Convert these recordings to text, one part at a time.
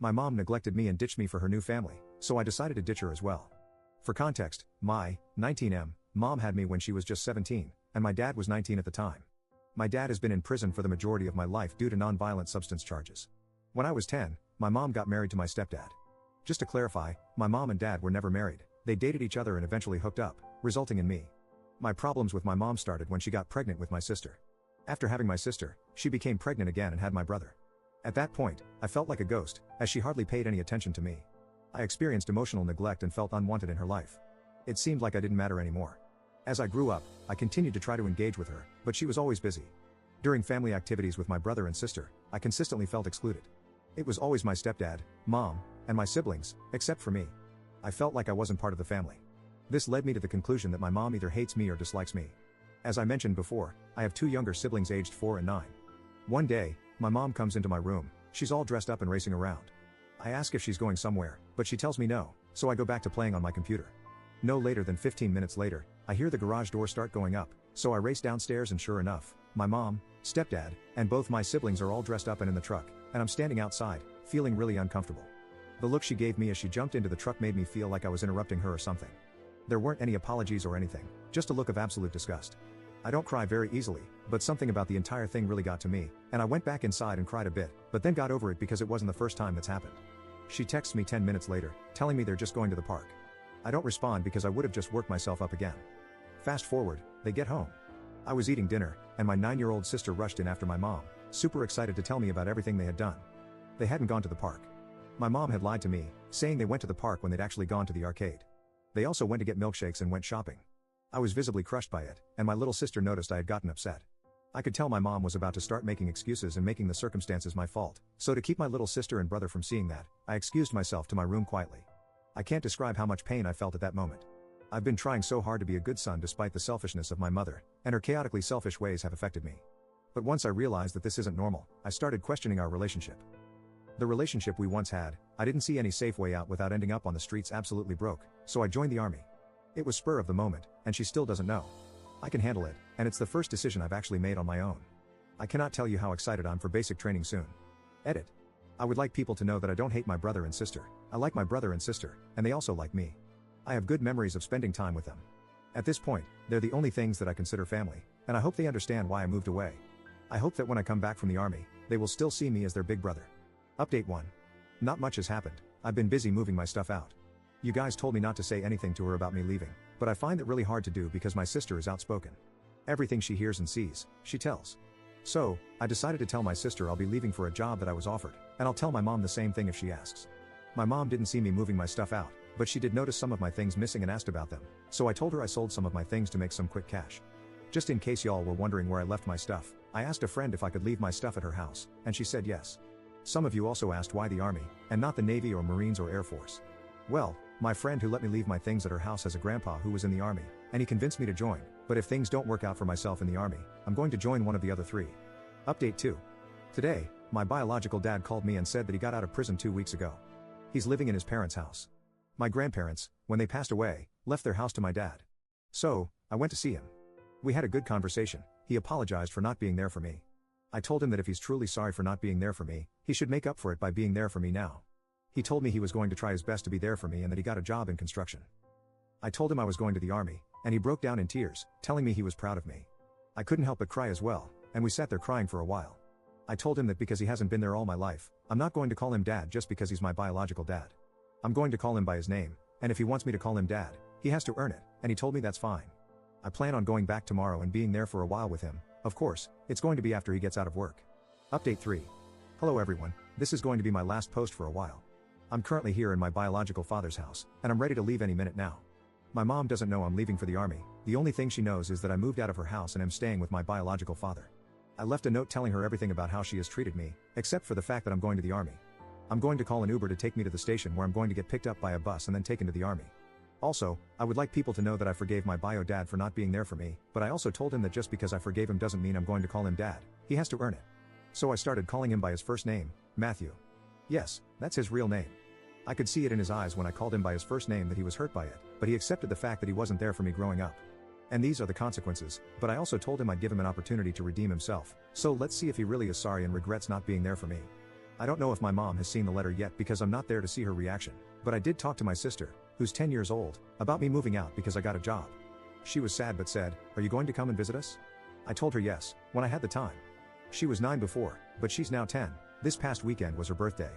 My mom neglected me and ditched me for her new family, so I decided to ditch her as well. For context, my 19M mom had me when she was just 17, and my dad was 19 at the time. My dad has been in prison for the majority of my life due to non-violent substance charges. When I was 10, my mom got married to my stepdad. Just to clarify, my mom and dad were never married, they dated each other and eventually hooked up, resulting in me. My problems with my mom started when she got pregnant with my sister. After having my sister, she became pregnant again and had my brother. At that point, I felt like a ghost, as she hardly paid any attention to me. I experienced emotional neglect and felt unwanted in her life. It seemed like I didn't matter anymore. As I grew up, I continued to try to engage with her, but she was always busy. During family activities with my brother and sister, I consistently felt excluded. It was always my stepdad, mom, and my siblings, except for me. I felt like I wasn't part of the family. This led me to the conclusion that my mom either hates me or dislikes me. As I mentioned before, I have 2 younger siblings aged 4 and 9. One day, my mom comes into my room, she's all dressed up and racing around. I ask if she's going somewhere, but she tells me no, so I go back to playing on my computer. No later than 15 minutes later, I hear the garage door start going up, so I race downstairs and sure enough, my mom, stepdad, and both my siblings are all dressed up and in the truck, and I'm standing outside, feeling really uncomfortable. The look she gave me as she jumped into the truck made me feel like I was interrupting her or something. There weren't any apologies or anything, just a look of absolute disgust. I don't cry very easily, but something about the entire thing really got to me, and I went back inside and cried a bit, but then got over it because it wasn't the first time that's happened. She texts me 10 minutes later, telling me they're just going to the park. I don't respond because I would have just worked myself up again. Fast forward, they get home. I was eating dinner, and my 9-year-old sister rushed in after my mom, super excited to tell me about everything they had done. They hadn't gone to the park. My mom had lied to me, saying they went to the park when they'd actually gone to the arcade. They also went to get milkshakes and went shopping. I was visibly crushed by it, and my little sister noticed I had gotten upset. I could tell my mom was about to start making excuses and making the circumstances my fault, so to keep my little sister and brother from seeing that, I excused myself to my room quietly. I can't describe how much pain I felt at that moment. I've been trying so hard to be a good son despite the selfishness of my mother, and her chaotically selfish ways have affected me. But once I realized that this isn't normal, I started questioning our relationship. The relationship we once had, I didn't see any safe way out without ending up on the streets absolutely broke, so I joined the army. It was spur of the moment, and she still doesn't know. I can handle it, and it's the first decision I've actually made on my own. I cannot tell you how excited I'm for basic training soon. Edit. I would like people to know that I don't hate my brother and sister. I like my brother and sister, and they also like me. I have good memories of spending time with them. At this point, they're the only things that I consider family, and I hope they understand why I moved away. I hope that when I come back from the army, they will still see me as their big brother. Update 1. Not much has happened. I've been busy moving my stuff out. You guys told me not to say anything to her about me leaving, but I find it really hard to do because my sister is outspoken. Everything she hears and sees, she tells. So, I decided to tell my sister I'll be leaving for a job that I was offered, and I'll tell my mom the same thing if she asks. My mom didn't see me moving my stuff out, but she did notice some of my things missing and asked about them, so I told her I sold some of my things to make some quick cash. Just in case y'all were wondering where I left my stuff, I asked a friend if I could leave my stuff at her house, and she said yes. Some of you also asked why the Army, and not the Navy or Marines or Air Force. Well, my friend who let me leave my things at her house has a grandpa who was in the Army, and he convinced me to join, but if things don't work out for myself in the Army, I'm going to join one of the other 3. Update 2. Today, my biological dad called me and said that he got out of prison 2 weeks ago. He's living in his parents' house. My grandparents, when they passed away, left their house to my dad. So, I went to see him. We had a good conversation. He apologized for not being there for me. I told him that if he's truly sorry for not being there for me, he should make up for it by being there for me now. He told me he was going to try his best to be there for me and that he got a job in construction. I told him I was going to the Army, and he broke down in tears, telling me he was proud of me. I couldn't help but cry as well, and we sat there crying for a while. I told him that because he hasn't been there all my life, I'm not going to call him dad just because he's my biological dad. I'm going to call him by his name, and if he wants me to call him dad, he has to earn it, and he told me that's fine. I plan on going back tomorrow and being there for a while with him. Of course, it's going to be after he gets out of work. Update 3. Hello everyone, this is going to be my last post for a while. I'm currently here in my biological father's house, and I'm ready to leave any minute now. My mom doesn't know I'm leaving for the Army. The only thing she knows is that I moved out of her house and am staying with my biological father. I left a note telling her everything about how she has treated me, except for the fact that I'm going to the Army. I'm going to call an Uber to take me to the station where I'm going to get picked up by a bus and then taken to the Army. Also, I would like people to know that I forgave my bio dad for not being there for me, but I also told him that just because I forgave him doesn't mean I'm going to call him dad. He has to earn it. So I started calling him by his first name, Matthew. Yes, that's his real name. I could see it in his eyes when I called him by his first name that he was hurt by it, but he accepted the fact that he wasn't there for me growing up. And these are the consequences, but I also told him I'd give him an opportunity to redeem himself, so let's see if he really is sorry and regrets not being there for me. I don't know if my mom has seen the letter yet because I'm not there to see her reaction, but I did talk to my sister, who's 10 years old, about me moving out because I got a job. She was sad but said, "Are you going to come and visit us?" I told her yes, when I had the time. She was 9 before, but she's now 10. This past weekend was her birthday.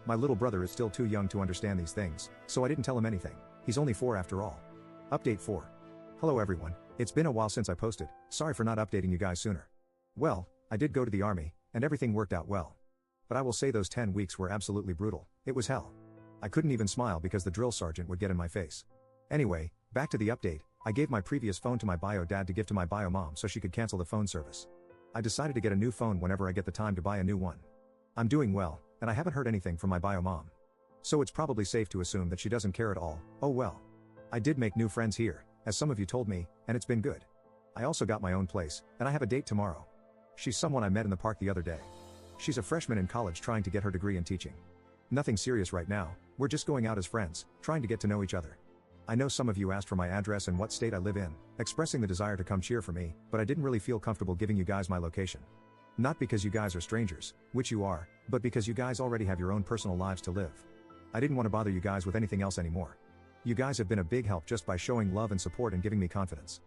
My little brother is still too young to understand these things, so I didn't tell him anything. He's only 4 after all. Update 4. Hello everyone, it's been a while since I posted, sorry for not updating you guys sooner. Well, I did go to the army, and everything worked out well. But I will say those 10 weeks were absolutely brutal, it was hell. I couldn't even smile because the drill sergeant would get in my face. Anyway, back to the update, I gave my previous phone to my bio dad to give to my bio mom so she could cancel the phone service. I decided to get a new phone whenever I get the time to buy a new one. I'm doing well, and I haven't heard anything from my bio mom. So it's probably safe to assume that she doesn't care at all. Oh well. I did make new friends here, as some of you told me, and it's been good. I also got my own place, and I have a date tomorrow. She's someone I met in the park the other day. She's a freshman in college trying to get her degree in teaching. Nothing serious right now, we're just going out as friends, trying to get to know each other. I know some of you asked for my address and what state I live in, expressing the desire to come cheer for me, but I didn't really feel comfortable giving you guys my location. Not because you guys are strangers, which you are, but because you guys already have your own personal lives to live. I didn't want to bother you guys with anything else anymore. You guys have been a big help just by showing love and support and giving me confidence.